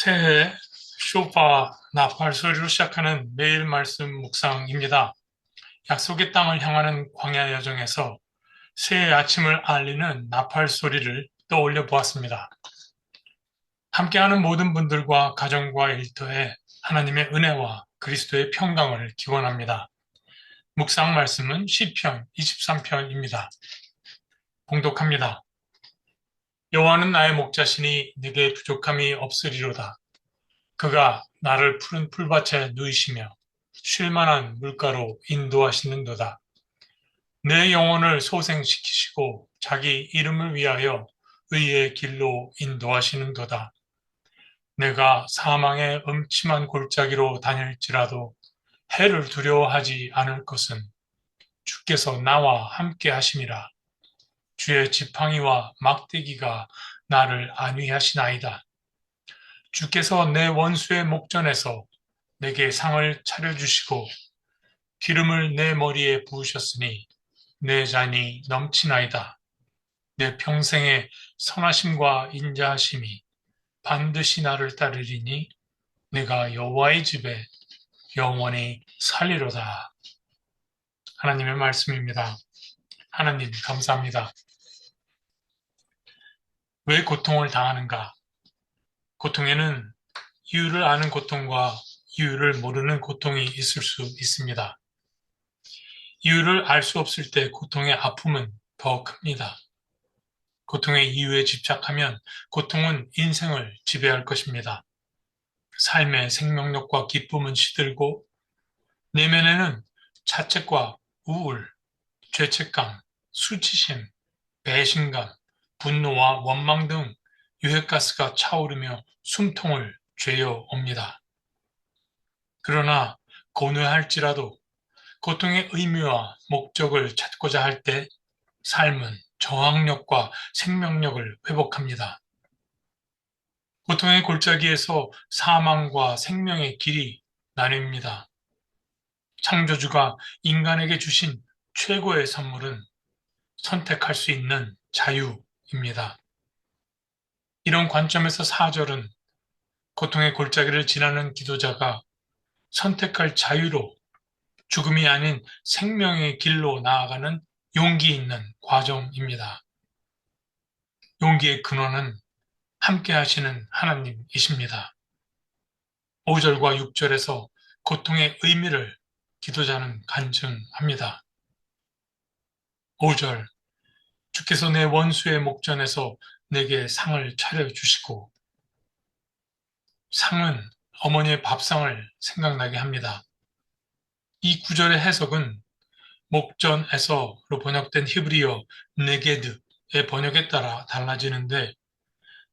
새해 쇼파 나팔 소리로 시작하는 매일 말씀 묵상입니다. 약속의 땅을 향하는 광야 여정에서 새해 아침을 알리는 나팔 소리를 떠올려 보았습니다. 함께하는 모든 분들과 가정과 일터에 하나님의 은혜와 그리스도의 평강을 기원합니다. 묵상 말씀은 시편 23편입니다. 봉독합니다. 여호와는 나의 목자시니 내게 부족함이 없으리로다. 그가 나를 푸른 풀밭에 누이시며 쉴 만한 물가로 인도하시는도다. 내 영혼을 소생시키시고 자기 이름을 위하여 의의 길로 인도하시는도다. 내가 사망의 음침한 골짜기로 다닐지라도 해를 두려워하지 않을 것은 주께서 나와 함께 하심이라. 주의 지팡이와 막대기가 나를 안위하시나이다. 주께서 내 원수의 목전에서 내게 상을 차려주시고 기름을 내 머리에 부으셨으니 내 잔이 넘치나이다. 내 평생의 선하심과 인자하심이 반드시 나를 따르리니 내가 여호와의 집에 영원히 살리로다. 하나님의 말씀입니다. 하나님 감사합니다. 왜 고통을 당하는가? 고통에는 이유를 아는 고통과 이유를 모르는 고통이 있을 수 있습니다. 이유를 알 수 없을 때 고통의 아픔은 더 큽니다. 고통의 이유에 집착하면 고통은 인생을 지배할 것입니다. 삶의 생명력과 기쁨은 시들고 내면에는 자책과 우울, 죄책감, 수치심, 배신감, 분노와 원망 등 유해가스가 차오르며 숨통을 죄어 옵니다. 그러나 고뇌할지라도 고통의 의미와 목적을 찾고자 할 때 삶은 저항력과 생명력을 회복합니다. 고통의 골짜기에서 사망과 생명의 길이 나뉩니다. 창조주가 인간에게 주신 최고의 선물은 선택할 수 있는 자유입니다. 이런 관점에서 4절은 고통의 골짜기를 지나는 기도자가 선택할 자유로 죽음이 아닌 생명의 길로 나아가는 용기 있는 과정입니다. 용기의 근원은 함께 하시는 하나님이십니다. 5절과 6절에서 고통의 의미를 기도자는 간증합니다. 5절, 주께서 내 원수의 목전에서 내게 상을 차려주시고, 상은 어머니의 밥상을 생각나게 합니다. 이 구절의 해석은 목전에서로 번역된 히브리어 네게드의 번역에 따라 달라지는데,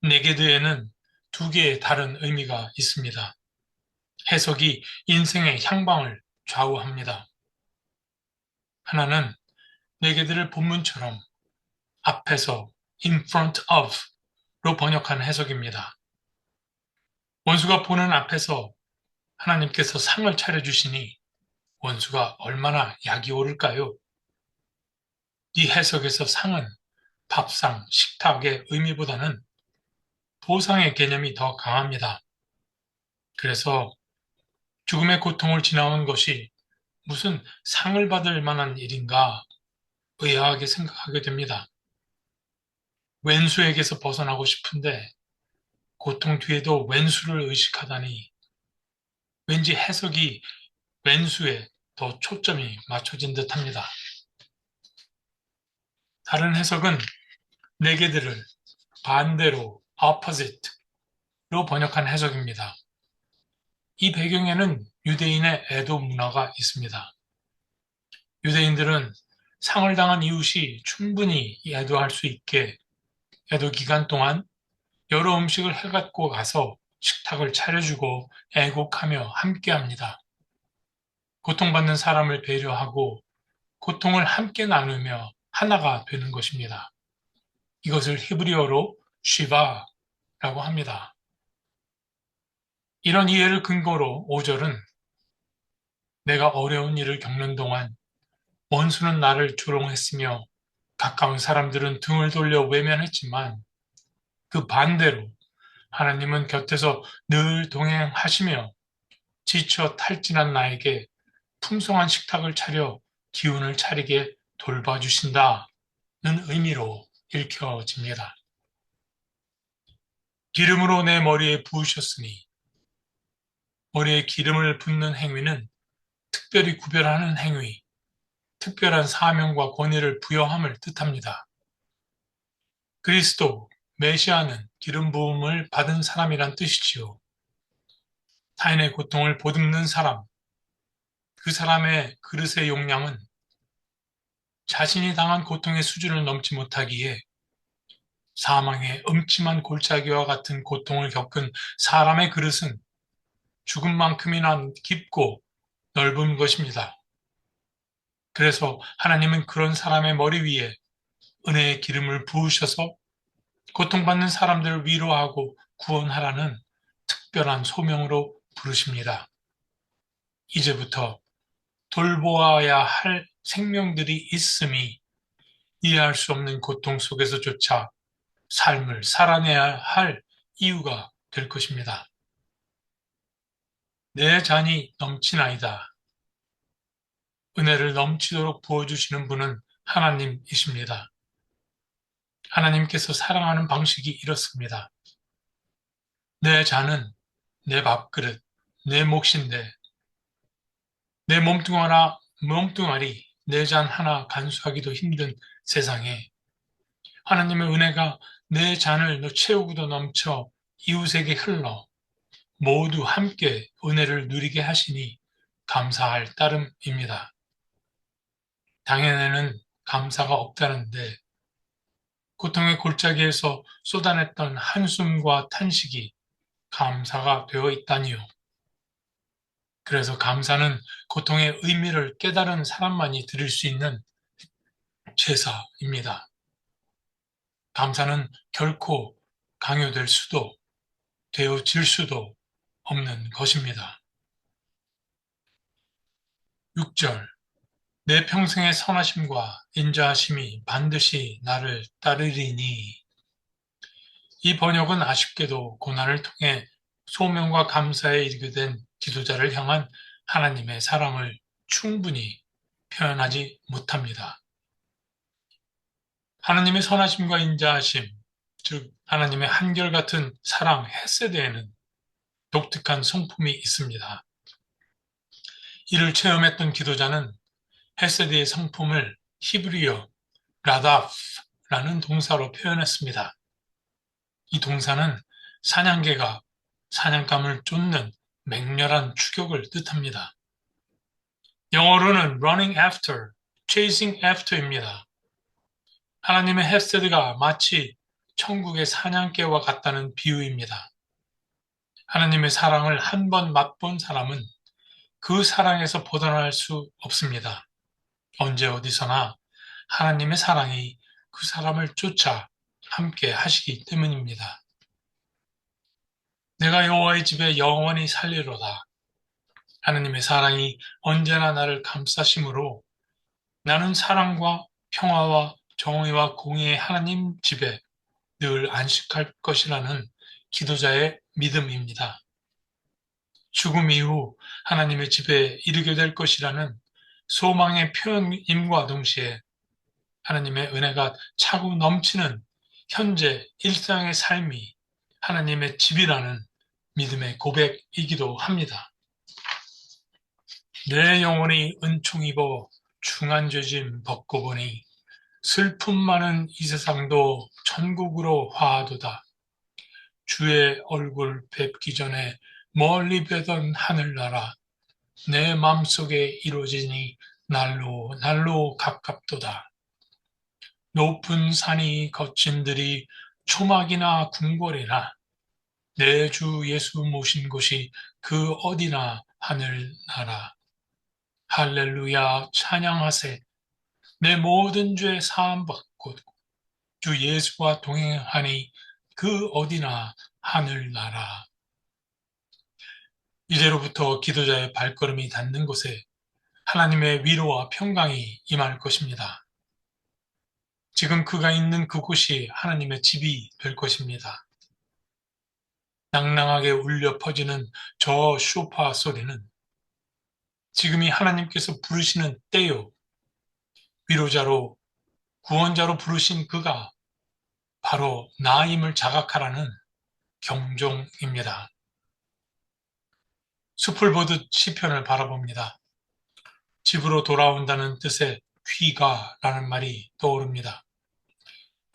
네게드에는 두 개의 다른 의미가 있습니다. 해석이 인생의 향방을 좌우합니다. 하나는 네게드를 본문처럼 앞에서 in front of로 번역한 해석입니다. 원수가 보는 앞에서 하나님께서 상을 차려주시니 원수가 얼마나 약이 오를까요? 이 해석에서 상은 밥상, 식탁의 의미보다는 보상의 개념이 더 강합니다. 그래서 죽음의 고통을 지나온 것이 무슨 상을 받을 만한 일인가 의아하게 생각하게 됩니다. 왼수에게서 벗어나고 싶은데 고통 뒤에도 왼수를 의식하다니 왠지 해석이 왼수에 더 초점이 맞춰진 듯합니다. 다른 해석은 네게드를 반대로 opposite로 번역한 해석입니다. 이 배경에는 유대인의 애도 문화가 있습니다. 유대인들은 상을 당한 이웃이 충분히 애도할 수 있게 애도 기간 동안 여러 음식을 해갖고 가서 식탁을 차려주고 애곡하며 함께합니다. 고통받는 사람을 배려하고 고통을 함께 나누며 하나가 되는 것입니다. 이것을 히브리어로 쉬바라고 합니다. 이런 이해를 근거로 5절은 내가 어려운 일을 겪는 동안 원수는 나를 조롱했으며 가까운 사람들은 등을 돌려 외면했지만 그 반대로 하나님은 곁에서 늘 동행하시며 지쳐 탈진한 나에게 풍성한 식탁을 차려 기운을 차리게 돌봐주신다는 의미로 읽혀집니다. 기름으로 내 머리에 부으셨으니 머리에 기름을 붓는 행위는 특별히 구별하는 행위, 특별한 사명과 권위를 부여함을 뜻합니다. 그리스도, 메시아는 기름 부음을 받은 사람이란 뜻이지요. 타인의 고통을 보듬는 사람, 그 사람의 그릇의 용량은 자신이 당한 고통의 수준을 넘지 못하기에 사망의 음침한 골짜기와 같은 고통을 겪은 사람의 그릇은 죽음만큼이나 깊고 넓은 것입니다. 그래서 하나님은 그런 사람의 머리 위에 은혜의 기름을 부으셔서 고통받는 사람들을 위로하고 구원하라는 특별한 소명으로 부르십니다. 이제부터 돌보아야 할 생명들이 있음이 이해할 수 없는 고통 속에서조차 삶을 살아내야 할 이유가 될 것입니다. 내 잔이 넘치나이다. 은혜를 넘치도록 부어주시는 분은 하나님이십니다. 하나님께서 사랑하는 방식이 이렇습니다. 내 잔은 내 밥그릇, 내 몫인데 내 몸뚱아리, 내 잔 하나 간수하기도 힘든 세상에 하나님의 은혜가 내 잔을 채우고도 넘쳐 이웃에게 흘러 모두 함께 은혜를 누리게 하시니 감사할 따름입니다. 당연에는 감사가 없다는데 고통의 골짜기에서 쏟아냈던 한숨과 탄식이 감사가 되어 있다니요. 그래서 감사는 고통의 의미를 깨달은 사람만이 드릴 수 있는 제사입니다. 감사는 결코 강요될 수도 되어질 수도 없는 것입니다. 6절 내 평생의 선하심과 인자하심이 반드시 나를 따르리니 이 번역은 아쉽게도 고난을 통해 소명과 감사에 이르게 된 지도자를 향한 하나님의 사랑을 충분히 표현하지 못합니다. 하나님의 선하심과 인자하심, 즉 하나님의 한결같은 사랑 헤세드에는 독특한 성품이 있습니다. 이를 체험했던 기도자는 헤세드의 성품을 히브리어 라다프라는 동사로 표현했습니다. 이 동사는 사냥개가 사냥감을 쫓는 맹렬한 추격을 뜻합니다. 영어로는 running after, chasing after입니다. 하나님의 헤세드가 마치 천국의 사냥개와 같다는 비유입니다. 하나님의 사랑을 한 번 맛본 사람은 그 사랑에서 벗어날 수 없습니다. 언제 어디서나 하나님의 사랑이 그 사람을 쫓아 함께 하시기 때문입니다. 내가 여호와의 집에 영원히 살리로다. 하나님의 사랑이 언제나 나를 감싸심으로 나는 사랑과 평화와 정의와 공의의 하나님 집에 늘 안식할 것이라는 기도자의 믿음입니다. 죽음 이후 하나님의 집에 이르게 될 것이라는 소망의 표현임과 동시에 하나님의 은혜가 차고 넘치는 현재 일상의 삶이 하나님의 집이라는 믿음의 고백이기도 합니다. 내 영혼이 은총 입어 중한 죄짐 벗고 보니 슬픔 많은 이 세상도 천국으로 화하도다. 주의 얼굴 뵙기 전에 멀리 뵈던 하늘나라 내 맘속에 이루어지니 날로 날로 가깝도다. 높은 산이 거친들이 초막이나 궁궐이나 내 주 예수 모신 곳이 그 어디나 하늘나라. 할렐루야 찬양하세. 내 모든 죄 사함받고 주 예수와 동행하니 그 어디나 하늘나라. 이제로부터 기도자의 발걸음이 닿는 곳에 하나님의 위로와 평강이 임할 것입니다. 지금 그가 있는 그곳이 하나님의 집이 될 것입니다. 낭낭하게 울려 퍼지는 저 쇼파 소리는 지금이 하나님께서 부르시는 때요. 위로자로 구원자로 부르신 그가 바로 나임을 자각하라는 경종입니다. 숲을 보듯 시편을 바라봅니다. 집으로 돌아온다는 뜻의 귀가라는 말이 떠오릅니다.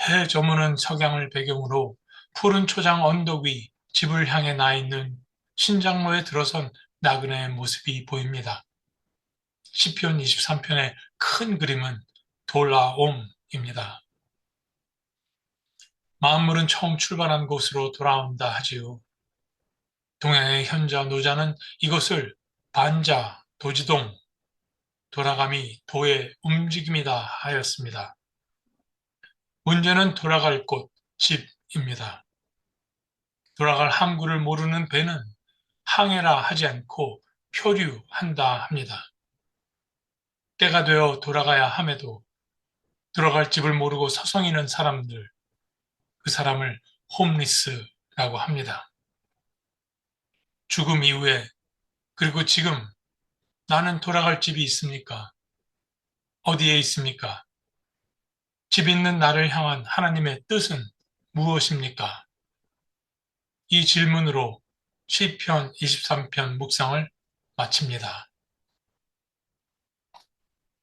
해 저무는 석양을 배경으로 푸른 초장 언덕 위 집을 향해 나 있는 신장로에 들어선 나그네의 모습이 보입니다. 시편 23편의 큰 그림은 돌아옴입니다. 만물은 처음 출발한 곳으로 돌아온다 하지요. 동양의 현자 노자는 이것을 반자, 도지동, 돌아감이 도의 움직임이다 하였습니다. 문제는 돌아갈 곳, 집입니다. 돌아갈 항구를 모르는 배는 항해라 하지 않고 표류한다 합니다. 때가 되어 돌아가야 함에도 들어갈 집을 모르고 서성이는 사람들, 그 사람을 홈리스라고 합니다. 죽음 이후에 그리고 지금 나는 돌아갈 집이 있습니까? 어디에 있습니까? 집 있는 나를 향한 하나님의 뜻은 무엇입니까? 이 질문으로 시편 23편 묵상을 마칩니다.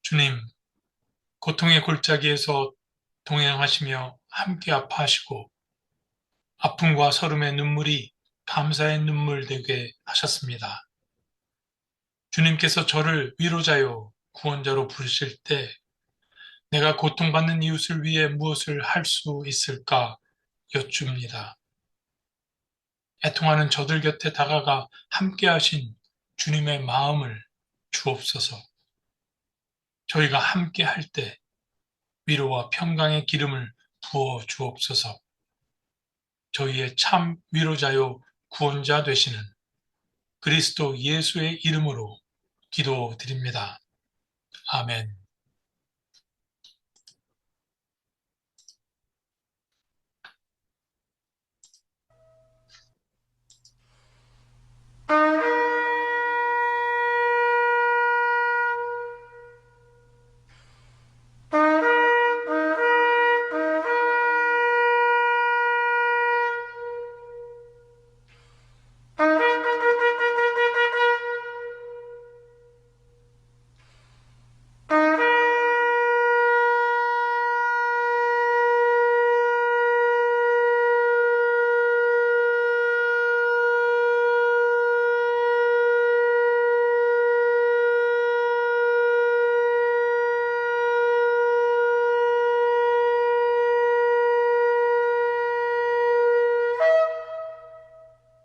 주님, 고통의 골짜기에서 동행하시며 함께 아파하시고 아픔과 서름의 눈물이 감사의 눈물 되게 하셨습니다. 주님께서 저를 위로자요, 구원자로 부르실 때 내가 고통받는 이웃을 위해 무엇을 할 수 있을까 여쭙니다. 애통하는 저들 곁에 다가가 함께 하신 주님의 마음을 주옵소서. 저희가 함께 할 때 위로와 평강의 기름을 부어 주옵소서. 저희의 참 위로자요 구원자 되시는 그리스도 예수의 이름으로 기도드립니다. 아멘.